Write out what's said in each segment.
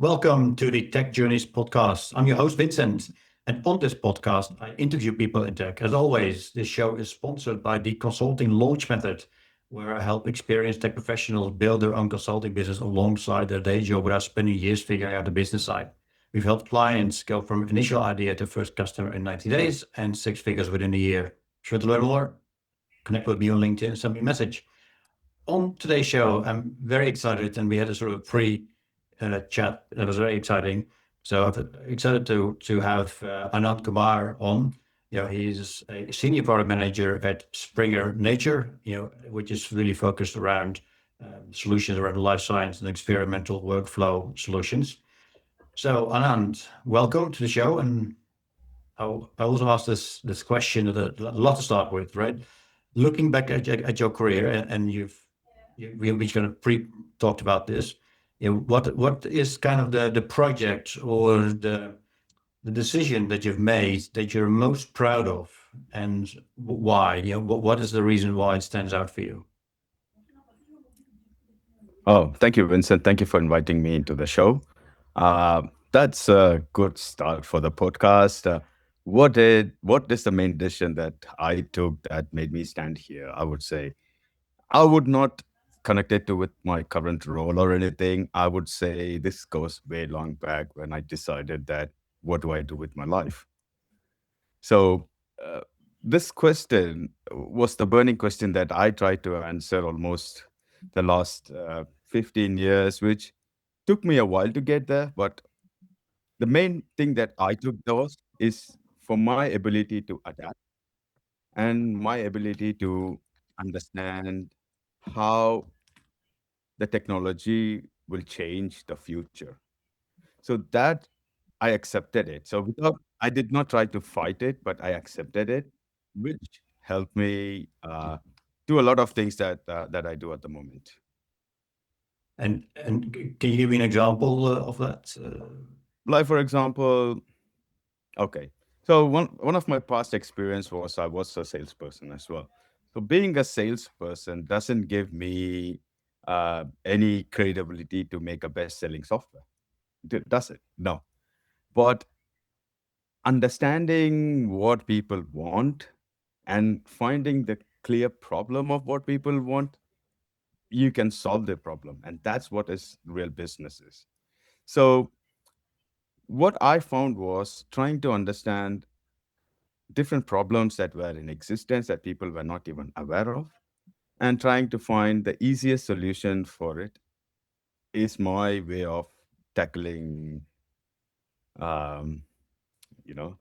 Welcome to the Tech Journeys podcast. I'm your host, Vincent. And on this podcast, I interview people in tech. As always, this show is sponsored by the Consulting Launch Method, where I help experienced tech professionals build their own consulting business alongside their day job without spending years figuring out the business side. We've helped clients go from initial idea to first customer in 90 days and six figures within a year. Sure to learn more? Connect with me on LinkedIn and send me a message. On today's show, I'm very excited, and we had a sort of chat that was very exciting. So I'm excited to have Anand Kumar on. He's a senior product manager at Springer Nature, which is really focused around solutions around life science and experimental workflow solutions. So Anand, welcome to the show. And I also asked this question, a lot to start with, right? Looking back at your career, and we kind of talked about this. What is kind of the project or the decision that you've made that you're most proud of, and why? What is the reason why it stands out for you? Oh, thank you, Vincent. Thank you for inviting me into the show. That's a good start for the podcast. What is the main decision that I took that made me stand here? I would say I would not connect it to with my current role or anything. I would say this goes way long back when I decided that what do I do with my life? So uh, this question was the burning question that I tried to answer almost the last 15 years, which took me a while to get there. But the main thing that I took those is for my ability to adapt and my ability to understand how the technology will change the future. So that I accepted it. So I did not try to fight it, but I accepted it, which helped me do a lot of things that I do at the moment. And can you give me an example of that? Like for example, okay. So one of my past experience was I was a salesperson as well. So being a salesperson doesn't give me any credibility to make a best-selling software. Does it? No. But understanding what people want and finding the clear problem of what people want, you can solve the problem. And that's what is real business is. So what I found was trying to understand different problems that were in existence that people were not even aware of, and trying to find the easiest solution for it is my way of tackling um, you know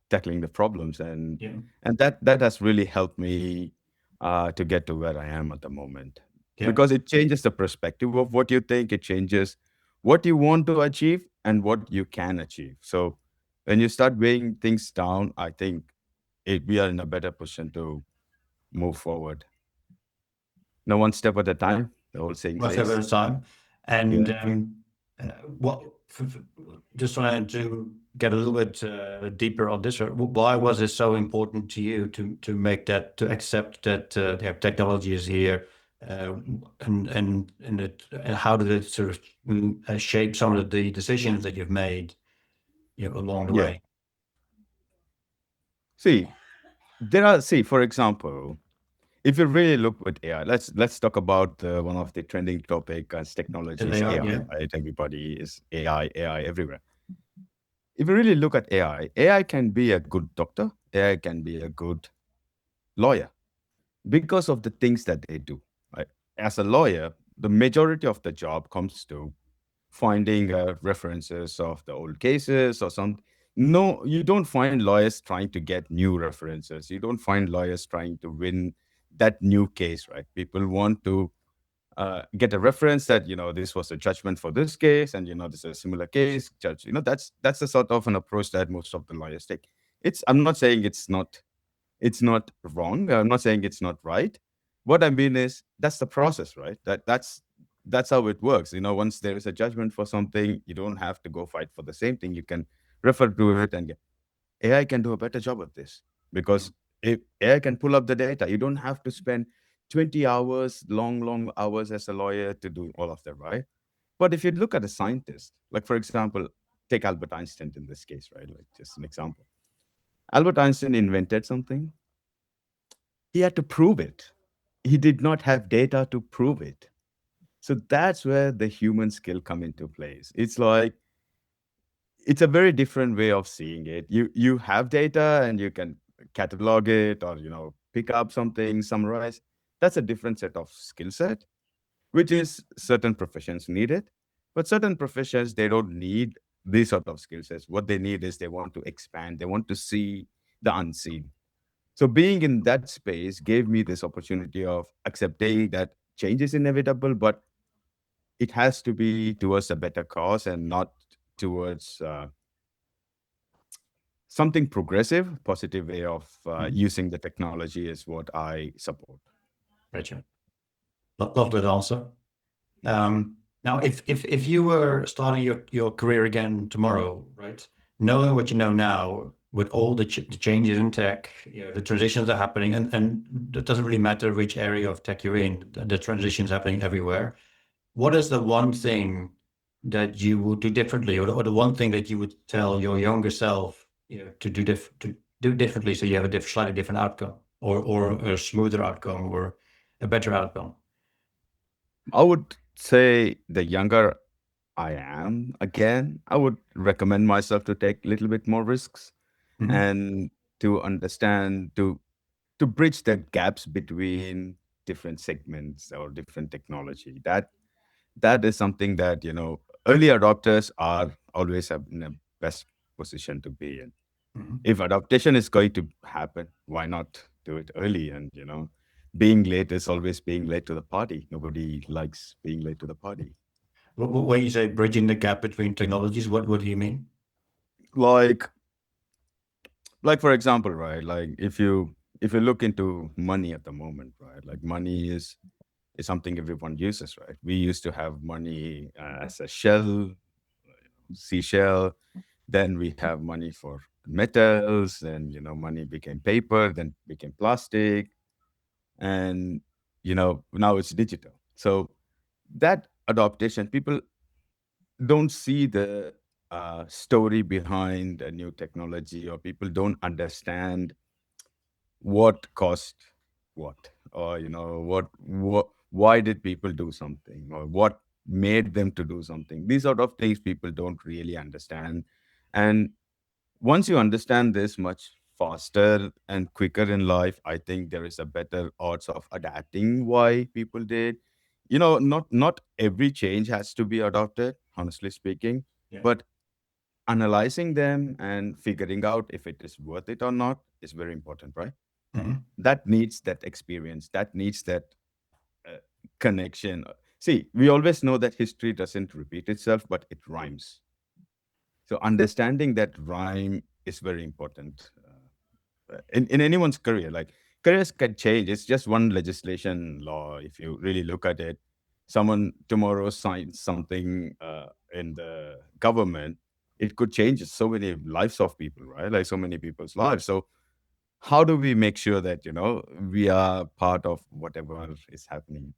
tackling the problems, Yeah. and that has really helped me to get to where I am at the moment, Yeah. because it changes the perspective of what you think. It changes what you want to achieve and what you can achieve. So when you start weighing things down, I think we are in a better position to move forward. No, one step at a time, the whole saying One step at says. a time. Yeah. And what just wanted to get a little bit deeper on this. Why was it so important to you to make that, to accept that technology is here, uh, and how did it sort of shape some of the decisions that you've made, along the Yeah. way? See, for example, if you really look with AI, let's talk about one of the trending topic as And technology they is are, AI, yeah, right? Everybody is AI everywhere. If you really look at AI can be a good doctor, AI can be a good lawyer because of the things that they do. Right? As a lawyer, the majority of the job comes to finding references of the old cases or some. No, you don't find lawyers trying to get new references. You don't find lawyers trying to win that new case, right? People want to get a reference that this was a judgment for this case, and this is a similar case. Judge, that's the sort of an approach that most of the lawyers take. I'm not saying it's not wrong. I'm not saying it's not right. What I mean is that's the process, right? That's how it works. Once there is a judgment for something, you don't have to go fight for the same thing. You can refer to it and get. AI can do a better job of this yeah, because if AI can pull up the data, you don't have to spend 20 hours, long hours as a lawyer to do all of that, right? But if you look at a scientist, like for example, take Albert Einstein in this case, right? Like just an example. Albert Einstein invented something. He had to prove it. He did not have data to prove it. So that's where the human skill come into place. It's like it's a very different way of seeing it. You have data and you can catalog it or pick up something, summarize. That's a different set of skill set, which is certain professions need it, but certain professions they don't need these sort of skill sets. What they need is they want to expand, they want to see the unseen. So being in that space gave me this opportunity of accepting that change is inevitable, but it has to be towards a better cause and not towards something progressive. Positive way of Mhm. using the technology is what I support. Gotcha. Love that answer. Now, if you were starting your career again tomorrow, right? Knowing what you know now, with all the changes in tech, the transitions are happening, and it doesn't really matter which area of tech you're in, the transitions happening everywhere. What is the one thing that you would do differently, or the one thing that you would tell your younger self, to do differently, so you have a slightly different outcome, or a smoother outcome, or a better outcome? I would say the younger I am, again, I would recommend myself to take a little bit more risks Mhm. and to understand to bridge the gaps between different segments or different technology. That is something that early adopters are always in the best position to be in. Mhm. If adaptation is going to happen, why not do it early? And being late is always being late to the party. Nobody likes being late to the party. When you say bridging the gap between technologies, what do you mean? like like for example, right, like if you look into money at the moment, right, like money is something everyone uses, right? We used to have money as a shell, seashell. Then we have money for metals, and money became paper, then became plastic, and now it's digital. So that adaptation, people don't see the story behind a new technology, or people don't understand what cost what, or what why did people do something, or what made them to do something. These sort of things people don't really understand. And once you understand this much faster and quicker in life, I think there is a better odds of adapting why people did. Not every change has to be adopted, honestly speaking, Yeah. but analyzing them and figuring out if it is worth it or not is very important, right? Mhm. That needs that experience, that needs that uh, connection. See, we always know that history doesn't repeat itself, but it rhymes. So understanding that rhyme is very important in anyone's career. Like, careers can change. It's just one legislation law. If you really look at it, someone tomorrow signs something in the government, it could change so many lives of people, right? Like so many people's lives. So how do we make sure that we are part of whatever is happening?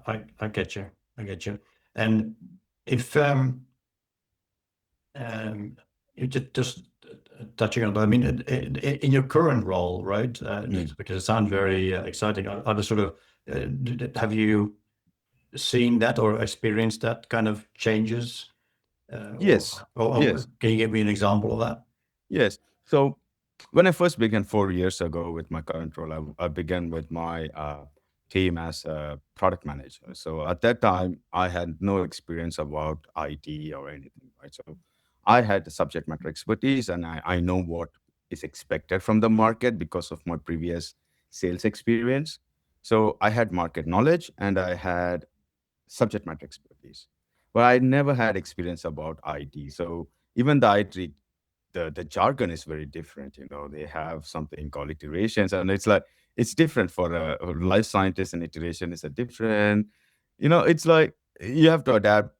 I get you. I get you. And if um, you just touching on that, I mean, in your current role, right? Mm. Because it sounds very exciting. Are the sort of have you seen that or experienced that kind of changes? Yes, Or yes. can you give me an example of that? Yes. So when I first began 4 years ago with my current role, I began with my team as a product manager. So at that time, I had no experience about IT or anything, right? So I had the subject matter expertise, and I know what is expected from the market because of my previous sales experience. So I had market knowledge and I had subject matter expertise, but I never had experience about IT. So even the IT, the jargon is very different. They have something called iterations, and it's like it's different for a life scientist, and iteration is a different. It's like you have to adapt.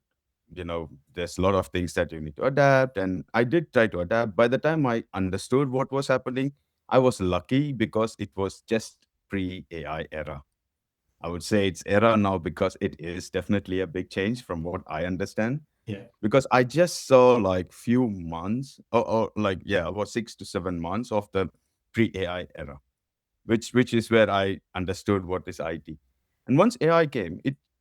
There's a lot of things that you need to adapt, and I did try to adapt. By the time I understood what was happening, I was lucky because it was just pre AI era. I would say it's era now because it is definitely a big change from what I understand. Yeah. Because I just saw like few months or like yeah, about 6 to 7 months of the pre-AI era, which is where I understood what is IT. And once AI came,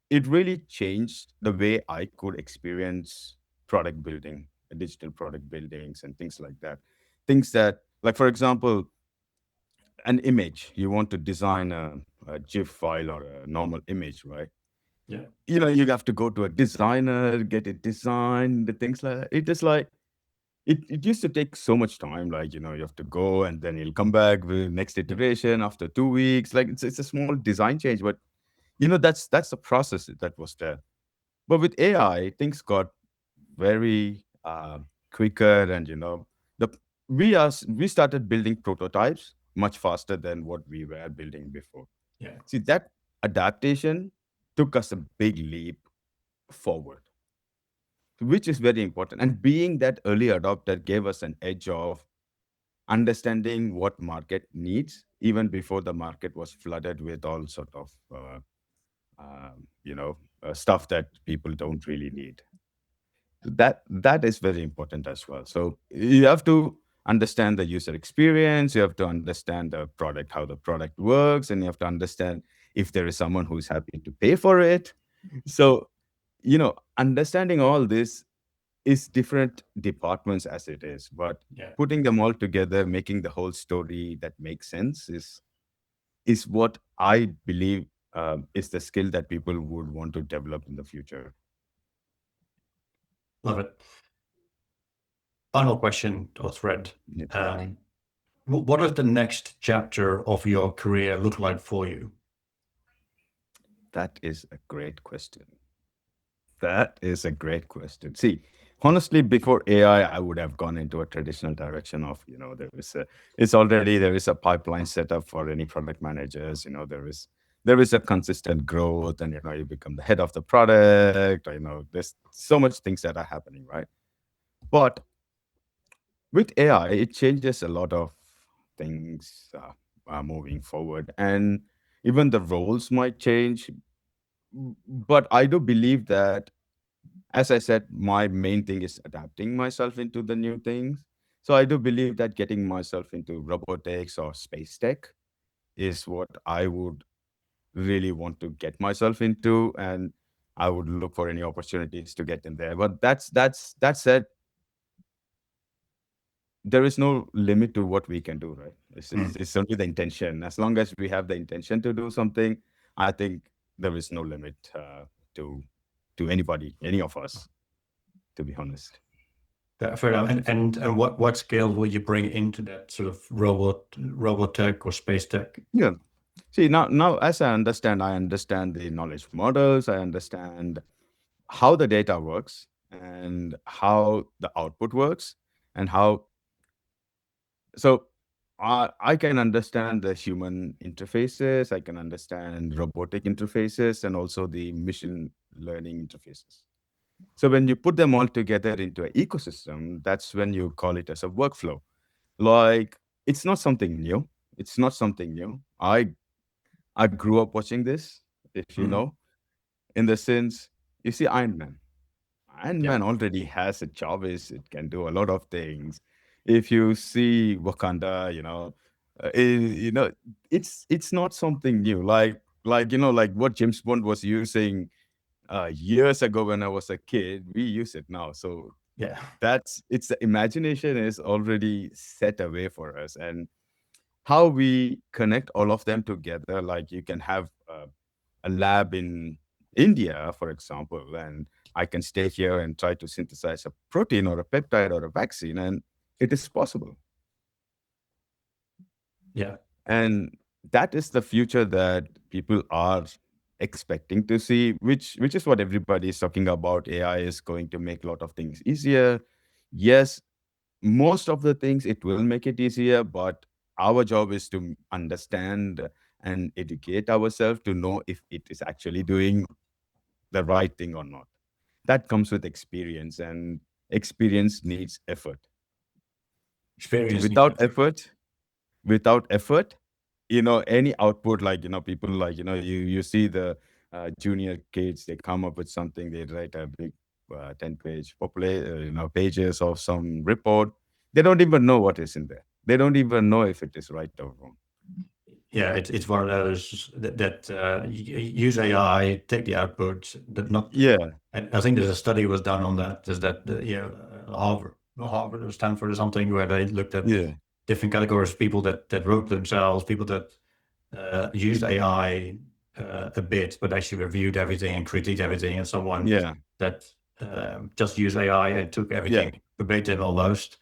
it really changed the way I could experience product building, digital product buildings, and things like that. Things that, like for example, an image. You want to design a GIF file or a normal image, right? Yeah. You have to go to a designer, get it designed, the things like that. It is like it used to take so much time. Like, you have to go and then you'll come back with next Yeah. iteration after 2 weeks. Like it's a small design change, but that's the process that was there. But with AI, things got very quicker, and the we started building prototypes much faster than what we were building before. Yeah. See, that adaptation took us a big leap forward, which is very important. And being that early adopter gave us an edge of understanding what market needs even before the market was flooded with all sort of stuff that people don't really need. That is very important as well. So you have to understand the user experience, you have to understand the product, how the product works, and you have to understand if there is someone who's happy to pay for it. So understanding all this is different departments as it is, but Yeah. putting them all together, making the whole story that makes sense is what I believe is the skill that people would want to develop in the future. Love it. Final question or thread. Yeah. What does the next chapter of your career look like for you? That is a great question. That is a great question. See, honestly, before AI, I would have gone into a traditional direction of, there is a pipeline set up for any product managers. There is a consistent growth, and you become the head of the product. There's so much things that are happening, right? But with AI, it changes a lot of things moving forward, and even the roles might change. But I do believe that, as I said, my main thing is adapting myself into the new things. So I do believe that getting myself into robotics or space tech is what I would really want to get myself into, and I would look for any opportunities to get in there. But that said, there is no limit to what we can do, right? It's only the intention. As long as we have the intention to do something, I think there is no limit to anybody, any of us, to be honest. Fair enough. And what skills will you bring into that sort of robot tech or space tech? Yeah. See, now as I understand the knowledge models, I understand how the data works and how the output works, and how so I can understand the human interfaces, I can understand robotic interfaces, and also the machine learning interfaces. So when you put them all together into an ecosystem, that's when you call it as a workflow. Like, it's not something new. It's not something new. I grew up watching this, if you Mm. know, in the sense, you see, Iron Man. Iron Yeah. Man already has a job, is it can do a lot of things. If you see Wakanda, it's not something new. Like what James Bond was using years ago when I was a kid, we use it now. So Yeah. it's the imagination is already set away for us, and how we connect all of them together. Like, you can have a lab in India, for example, and I can stay here and try to synthesize a protein or a peptide or a vaccine, and it is possible. Yeah. And that is the future that people are expecting to see, which is what everybody is talking about. AI is going to make a lot of things easier. Yes, most of the things it will make it easier, but our job is to understand and educate ourselves to know if it is actually doing the right thing or not. That comes with experience, and experience needs effort. Experience needs Without effort. effort, without effort, any output, like, people like, you see the junior kids, they come up with something, they write a big 10-page pages of some report. They don't even know what is in there. They don't even know if it is right or wrong. Yeah, it's one of those that use AI, take the output, that not. Yeah, And I think there's a study was done on that. Is that Harvard or Stanford or something, where they looked at yeah, different categories of people that wrote themselves, people that used AI a bit, but actually reviewed everything and critiqued everything, and someone yeah, that just used AI and took yeah, everything verbatim almost.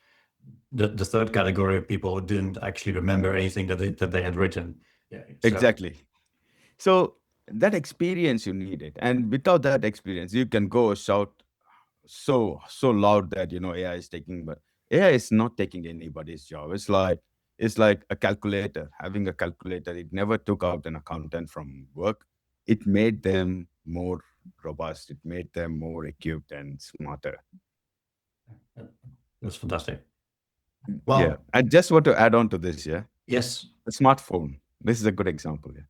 The third category of people who didn't actually remember anything that they had written. Yeah. So exactly. So that experience you need it, and without that experience, you can go shout so loud that AI is taking, but AI is not taking anybody's job. It's like a calculator. Having a calculator, it never took out an accountant from work. It made them more robust. It made them more equipped and smarter. that's fantastic. Yeah. Well, I just want to add on to this. Yeah, yes. the smartphone. This is a good example. Yeah,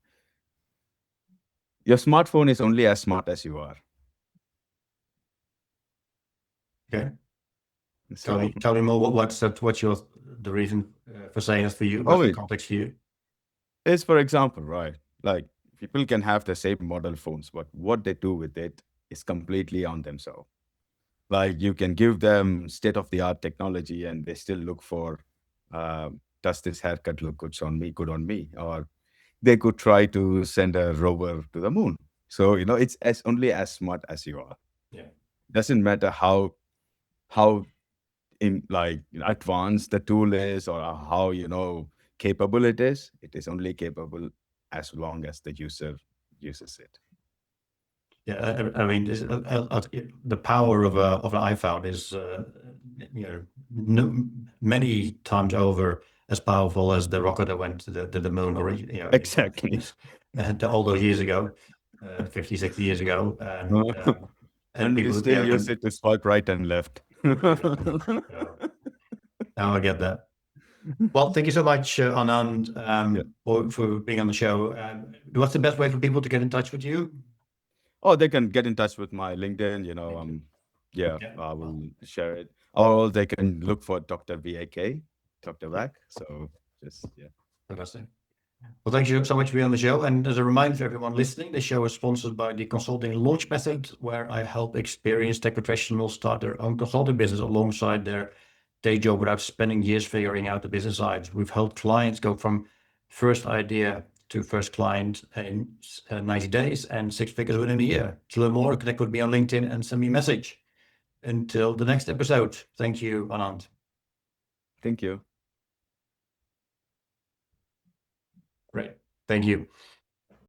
your smartphone is only as smart as you are. Okay. So, Tell me more. What's that? What's the reason for saying it for you? oh, What's the context for you? is, for example, right? Like, people can have the same model phones, but what they do with it is completely on themselves. Like, you can give them state of the art technology, and they still look for, does this haircut look good on me? Good on me? Or they could try to send a rover to the moon. So it's as only as smart as you are. Yeah. Doesn't matter how in like advanced the tool is, or how capable it is. It is only capable as long as the user uses it. Yeah, I mean, the power of an iPhone is, many times over as powerful as the rocket that went to the moon, or Exactly. all those years ago, 50, 60 years ago, and And we people, still use it to swipe right and left. yeah, now I get that. Well, thank you so much, Anand, Yeah. for being on the show. What's the best way for people to get in touch with you? Oh, they can get in touch with my LinkedIn. LinkedIn. Yeah, Yeah. I Well, will share it. Or they can look for Dr. VAK, Dr. yeah, Vac. So just, yeah. fantastic. Well, thank you so much for being on the show. And as a reminder to everyone listening, the show is sponsored by the Consulting Launch Method, where I help experienced tech professionals start their own consulting business alongside their day job without spending years figuring out the business side. We've helped clients go from first idea to first client in 90 days and six figures within a year. To learn more, connect with me on LinkedIn and send me a message. Until the next episode, thank you, Anand. Thank you. Great. Thank you.